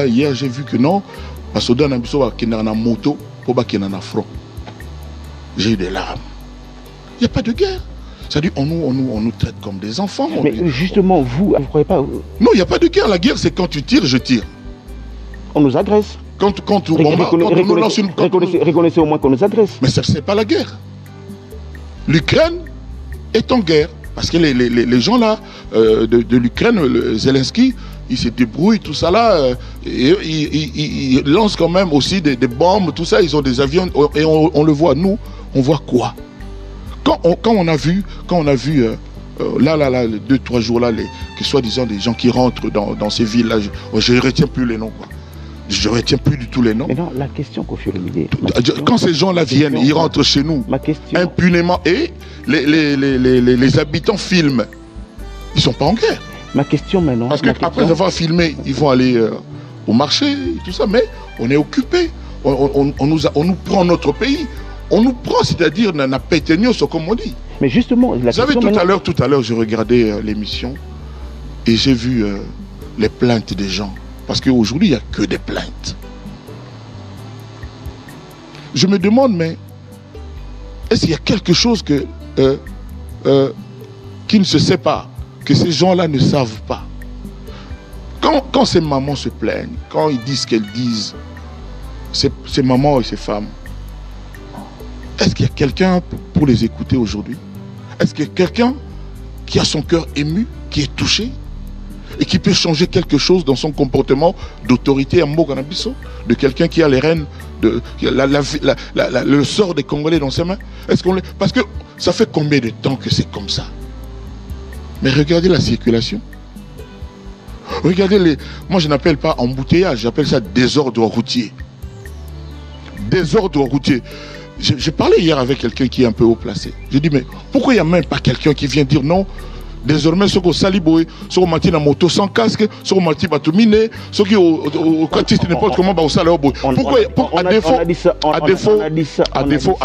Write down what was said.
Hier, j'ai vu que non, parce que dans la moto, pour qu'il y ait un front. J'ai eu des larmes. Il n'y a pas de guerre. C'est-à-dire on nous traite comme des enfants. Mais justement, vous ne croyez pas... Non, il n'y a pas de guerre. La guerre, c'est quand tu tires, je tire. On nous agresse. Reconnaissez au moins qu'on nous agresse. Mais ce n'est pas la guerre. L'Ukraine est en guerre. Parce que les gens là, de l'Ukraine, Zelensky, ils se débrouillent, tout ça là, ils lancent quand même aussi des bombes, tout ça, ils ont des avions, et on le voit, nous, on voit quoi? Quand on a vu, là, 2-3 jours là, que soi-disant des gens qui rentrent dans ces villes là, je ne retiens plus les noms, quoi. Je ne retiens plus du tout les noms. Mais non, la question, Kofi Olomide. Quand ces gens-là viennent, ils rentrent chez nous, impunément, et les habitants filment. Ils ne sont pas en guerre. Ma question maintenant... Parce qu'après avoir filmé, ils vont aller au marché, tout ça, mais on est occupé. On nous prend notre pays. On nous prend, c'est-à-dire, n'a pas été comme on dit. Mais justement... Vous savez, tout à l'heure, je regardais l'émission et j'ai vu les plaintes des gens. Parce qu'aujourd'hui, il n'y a que des plaintes. Je me demande, mais est-ce qu'il y a quelque chose qui ne se sait pas, que ces gens-là ne savent pas? Quand ces mamans se plaignent, quand ils disent ce qu'elles disent, ces mamans et ces femmes, est-ce qu'il y a quelqu'un pour les écouter aujourd'hui? Est-ce qu'il y a quelqu'un qui a son cœur ému, qui est touché et qui peut changer quelque chose dans son comportement d'autorité à Mboganabiso, de quelqu'un qui a les rênes, le sort des Congolais dans ses mains? Parce que ça fait combien de temps que c'est comme ça? Mais regardez la circulation. Regardez moi je n'appelle pas embouteillage, j'appelle ça désordre routier. Désordre routier. J'ai parlé hier avec quelqu'un qui est un peu haut placé. J'ai dit, mais pourquoi il n'y a même pas quelqu'un qui vient dire non? Désormais, ceux qui ont saliboé, ceux qui ont menti dans la moto sans casque, ceux qui ont menti dans miné, ceux qui ont n'importe comment, au salaire. Pourquoi, à défaut,